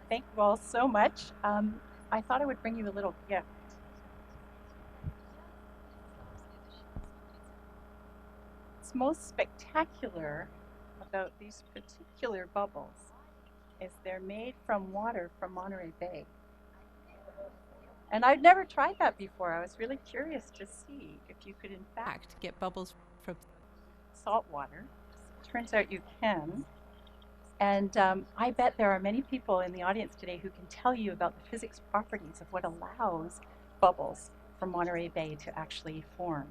Thank you all so much. I thought I would bring you a little gift. What's most spectacular about these particular bubbles is they're made from water from Monterey Bay. And I'd never tried that before. I was really curious to see if you could, in fact, get bubbles from salt water. Turns out you can. And I bet there are many people in the audience today who can tell you about the physics properties of what allows bubbles from Monterey Bay to actually form.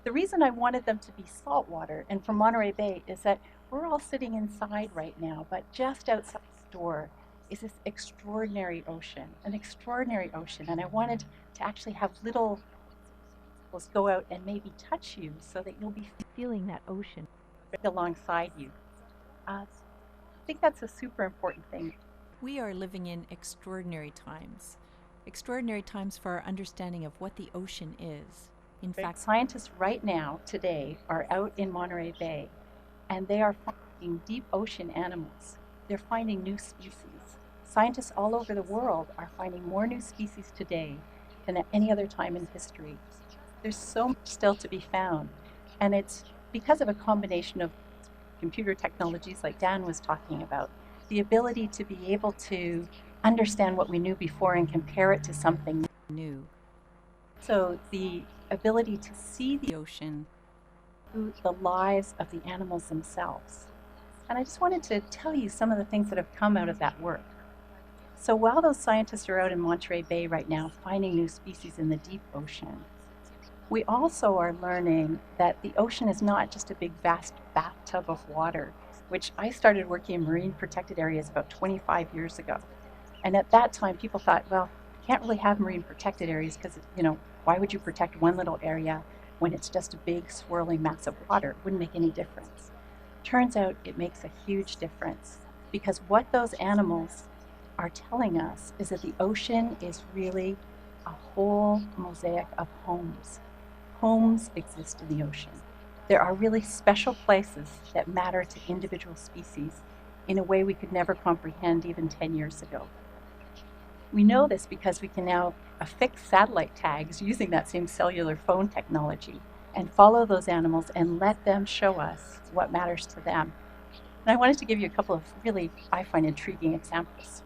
The reason I wanted them to be salt water and from Monterey Bay is that we're all sitting inside right now, but just outside the door is this extraordinary ocean, an extraordinary ocean. And I wanted to actually have little bubbles go out and maybe touch you so that you'll be feeling that ocean alongside you. I think that's a super important thing. We are living in extraordinary times for our understanding of what the ocean is. In fact, scientists right now, today, are out in Monterey Bay, and they are finding deep ocean animals. They're finding new species. Scientists all over the world are finding more new species today than at any other time in history. There's so much still to be found, and it's because of a combination of computer technologies like Dan was talking about, the ability to be able to understand what we knew before and compare it to something new. So the ability to see the ocean through the lives of the animals themselves. And I just wanted to tell you some of the things that have come out of that work. So while those scientists are out in Monterey Bay right now finding new species in the deep ocean, we also are learning that the ocean is not just a big vast bathtub of water, which I started working in marine protected areas about 25 years ago. And at that time, people thought, well, you can't really have marine protected areas because, why would you protect one little area when it's just a big swirling mass of water? It wouldn't make any difference. Turns out it makes a huge difference because what those animals are telling us is that the ocean is really a whole mosaic of homes. Homes exist in the ocean. There are really special places that matter to individual species in a way we could never comprehend even 10 years ago. We know this because we can now affix satellite tags using that same cellular phone technology and follow those animals and let them show us what matters to them. And I wanted to give you a couple of really, I find, intriguing examples.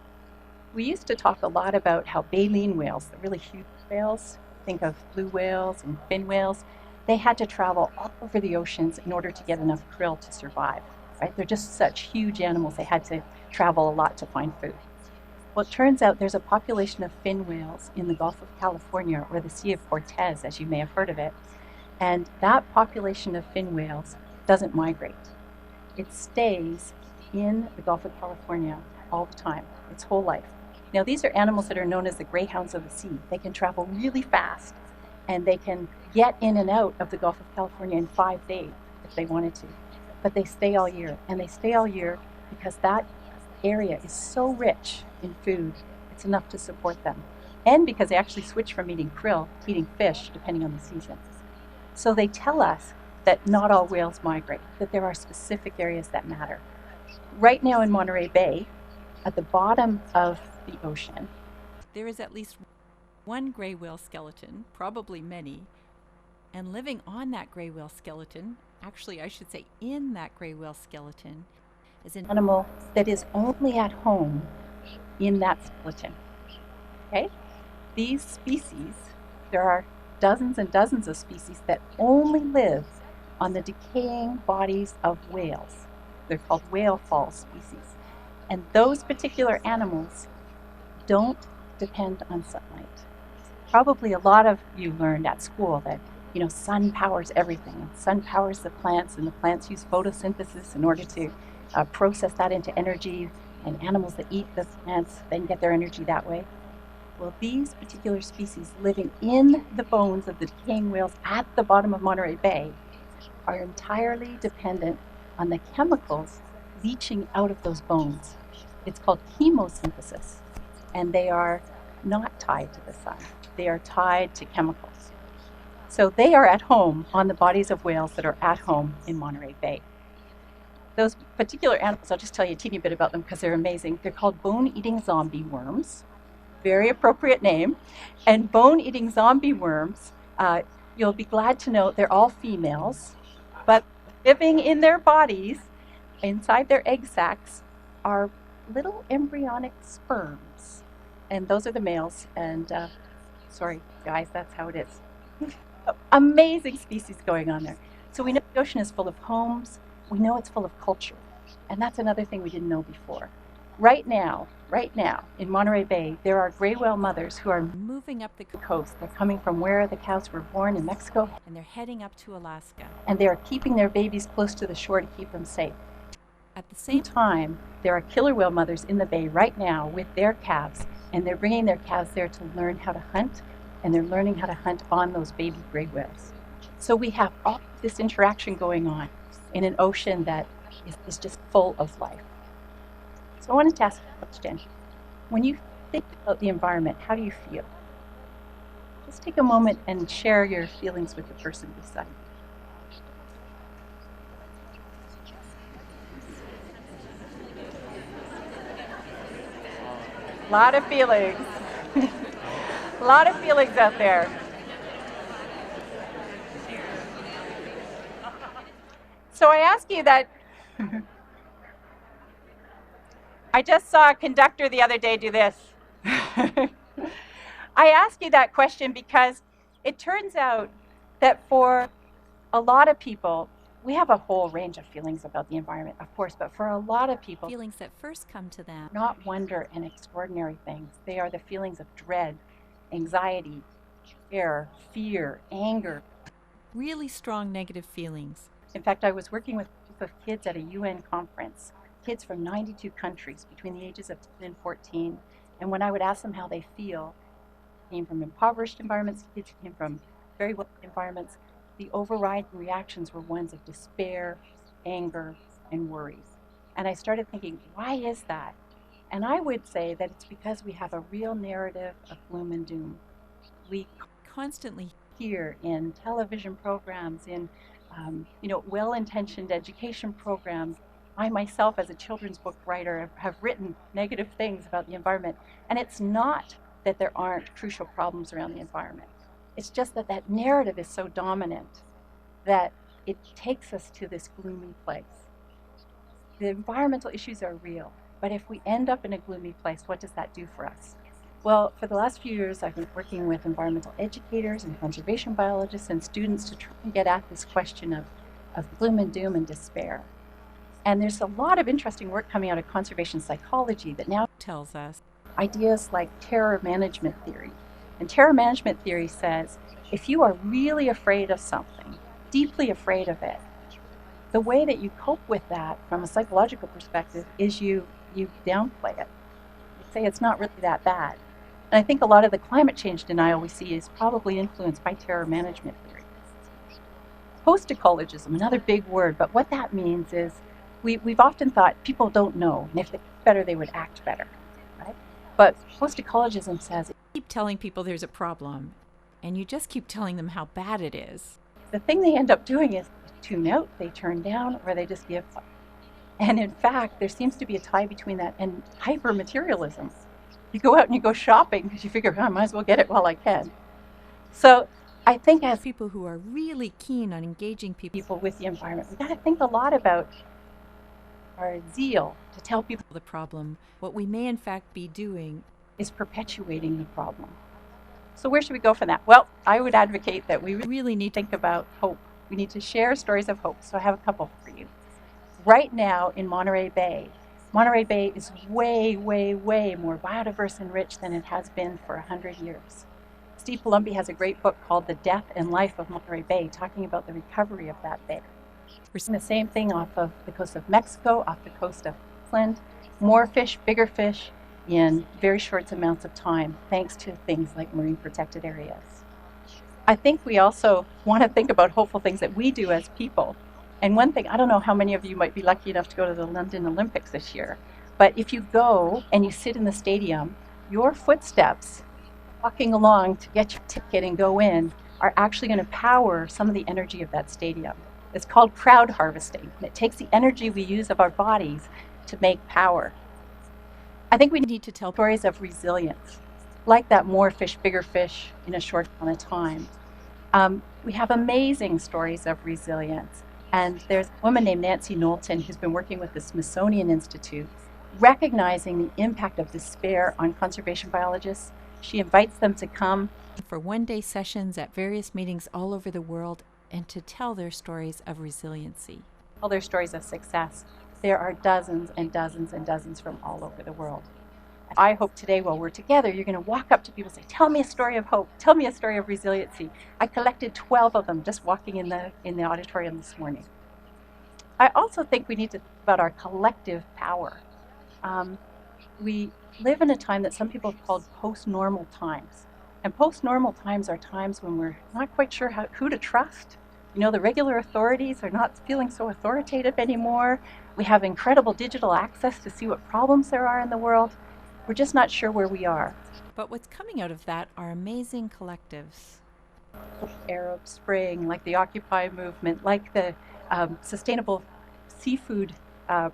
We used to talk a lot about how baleen whales, the really huge whales, think of blue whales and fin whales, they had to travel all over the oceans in order to get enough krill to survive, right? They're just such huge animals, they had to travel a lot to find food. Well, it turns out there's a population of fin whales in the Gulf of California, or the Sea of Cortez, as you may have heard of it, and that population of fin whales doesn't migrate. It stays in the Gulf of California all the time, its whole life. Now, these are animals that are known as the greyhounds of the sea. They can travel really fast, and they can get in and out of the Gulf of California in 5 days if they wanted to. But they stay all year, and they stay all year because that area is so rich in food, it's enough to support them. And because they actually switch from eating krill to eating fish, depending on the season. So they tell us that not all whales migrate, that there are specific areas that matter. Right now in Monterey Bay, at the bottom of the ocean, there is at least one gray whale skeleton, probably many, and living on that gray whale skeleton, actually I should say in that gray whale skeleton, is an animal that is only at home in that skeleton. Okay? These species, there are dozens and dozens of species that only live on the decaying bodies of whales. They're called whale fall species. And those particular animals don't depend on sunlight. Probably a lot of you learned at school that, sun powers everything. Sun powers the plants, and the plants use photosynthesis in order to process that into energy, and animals that eat the plants then get their energy that way. Well, these particular species living in the bones of the decaying whales at the bottom of Monterey Bay are entirely dependent on the chemicals leaching out of those bones. It's called chemosynthesis, and they are not tied to the sun. They are tied to chemicals. So they are at home on the bodies of whales that are at home in Monterey Bay. Those particular animals, I'll just tell you a teeny bit about them because they're amazing. They're called bone-eating zombie worms. Very appropriate name. And bone-eating zombie worms, you'll be glad to know they're all females, but living in their bodies, inside their egg sacs, are little embryonic sperms. And those are the males. And sorry, guys, that's how it is. Amazing species going on there. So we know the ocean is full of homes. We know it's full of culture. And that's another thing we didn't know before. Right now, in Monterey Bay, there are gray whale mothers who are moving up the coast. They're coming from where the cows were born in Mexico, and they're heading up to Alaska. and they are keeping their babies close to the shore to keep them safe. At the same time, there are killer whale mothers in the bay right now with their calves, and they're bringing their calves there to learn how to hunt, and they're learning how to hunt on those baby gray whales. So we have all this interaction going on in an ocean that is just full of life. So I wanted to ask you a question. When you think about the environment, how do you feel? Just take a moment and share your feelings with the person beside you. A lot of feelings. A lot of feelings out there. So I ask you that. I just saw a conductor the other day do this. I ask you that question because it turns out that for a lot of people, we have a whole range of feelings about the environment, of course, but for a lot of people, feelings that first come to them, not wonder and extraordinary things. They are the feelings of dread, anxiety, fear, anger. Really strong negative feelings. In fact, I was working with a group of kids at a UN conference, kids from 92 countries between the ages of 10 and 14. And when I would ask them how they feel, came from impoverished environments, kids came from very wealthy environments, the overriding reactions were ones of despair, anger, and worries. And I started thinking, why is that? And I would say that it's because we have a real narrative of gloom and doom. We constantly hear in television programs, in well-intentioned education programs. I myself, as a children's book writer, have written negative things about the environment. And it's not that there aren't crucial problems around the environment. It's just that that narrative is so dominant that it takes us to this gloomy place. The environmental issues are real, but if we end up in a gloomy place, what does that do for us? Well, for the last few years, I've been working with environmental educators and conservation biologists and students to try and get at this question of gloom and doom and despair. And there's a lot of interesting work coming out of conservation psychology that now tells us ideas like terror management theory. And terror management theory says if you are really afraid of something, deeply afraid of it, the way that you cope with that from a psychological perspective is you downplay it. You say it's not really that bad. And I think a lot of the climate change denial we see is probably influenced by terror management theory. Post-ecologism, another big word, but what that means is we've often thought people don't know, and if they did better, they would act better, right? But post-ecologism says keep telling people there's a problem, and you just keep telling them how bad it is. The thing they end up doing is they tune out, they turn down, or they just give up. And in fact, there seems to be a tie between that and hyper-materialism. You go out and you go shopping because you figure, I might as well get it while I can. So I think as people who are really keen on engaging people with the environment, we've got to think a lot about our zeal to tell people the problem. What we may in fact be doing is perpetuating the problem. So where should we go from that? Well, I would advocate that we really need to think about hope. We need to share stories of hope. So I have a couple for you. Right now in Monterey Bay is way, way, way more biodiverse and rich than it has been for 100 years. Steve Palumbi has a great book called The Death and Life of Monterey Bay, talking about the recovery of that bay. We're seeing the same thing off of the coast of Mexico, off the coast of Queensland. More fish, bigger fish in very short amounts of time, thanks to things like marine protected areas. I think we also want to think about hopeful things that we do as people. And one thing, I don't know how many of you might be lucky enough to go to the London Olympics this year, but if you go and you sit in the stadium, your footsteps walking along to get your ticket and go in are actually going to power some of the energy of that stadium. It's called crowd harvesting. And it takes the energy we use of our bodies to make power. I think we need to tell stories of resilience, like that more fish, bigger fish in a short amount of time. We have amazing stories of resilience. And there's a woman named Nancy Knowlton who's been working with the Smithsonian Institute, recognizing the impact of despair on conservation biologists. She invites them to come for one-day sessions at various meetings all over the world and to tell their stories of resiliency. Tell their stories of success. There are dozens and dozens and dozens from all over the world. I hope today while we're together, you're going to walk up to people and say, tell me a story of hope. Tell me a story of resiliency. I collected 12 of them just walking in the auditorium this morning. I also think we need to think about our collective power. We live in a time that some people have called post-normal times. And post-normal times are times when we're not quite sure who to trust. You know, the regular authorities are not feeling so authoritative anymore. We have incredible digital access to see what problems there are in the world. We're just not sure where we are. But what's coming out of that are amazing collectives. Arab Spring, like the Occupy movement, like the sustainable seafood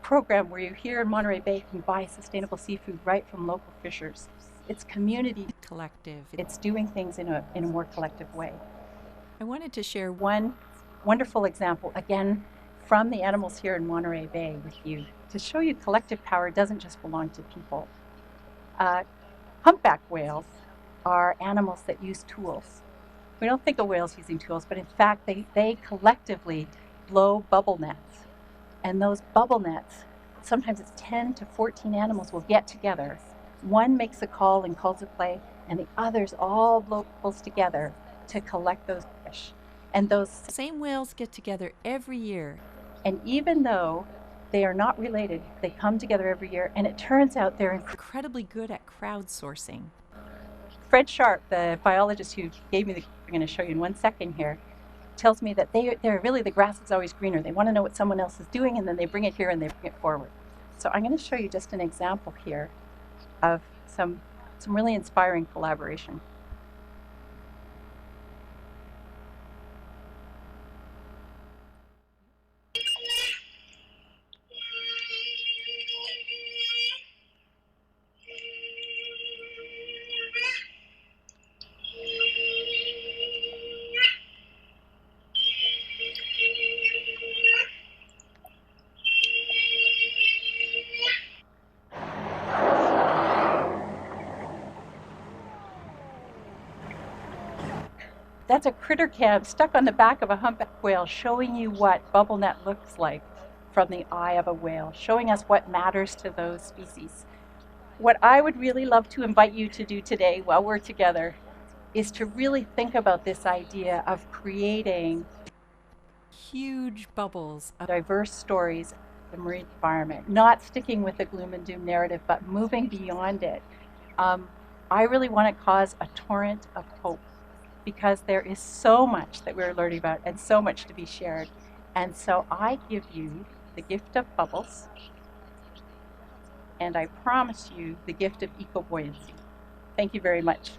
program where you here in Monterey Bay can buy sustainable seafood right from local fishers. It's community Collective. It's doing things in a more collective way. I wanted to share one wonderful example, again, from the animals here in Monterey Bay with you, to show you collective power doesn't just belong to people. Humpback whales are animals that use tools. We don't think of whales using tools, but in fact, they collectively blow bubble nets. And those bubble nets, sometimes it's 10 to 14 animals will get together. One makes a call and calls a play, and the others all blow bubbles together to collect those fish. And those same whales get together every year. And even though they are not related, they come together every year, and it turns out they're incredibly good at crowdsourcing. Fred Sharp, the biologist who gave me I'm going to show you in 1 second here, tells me that they're really, the grass is always greener. They want to know what someone else is doing, and then they bring it here and they bring it forward. So I'm going to show you just an example here of some really inspiring collaboration. That's a critter cam stuck on the back of a humpback whale, showing you what bubble net looks like from the eye of a whale, showing us what matters to those species. What I would really love to invite you to do today while we're together is to really think about this idea of creating huge bubbles of diverse stories of the marine environment, not sticking with the gloom and doom narrative, but moving beyond it. I really want to cause a torrent of hope, because there is so much that we're learning about and so much to be shared. And so I give you the gift of bubbles, and I promise you the gift of eco-buoyancy. Thank you very much.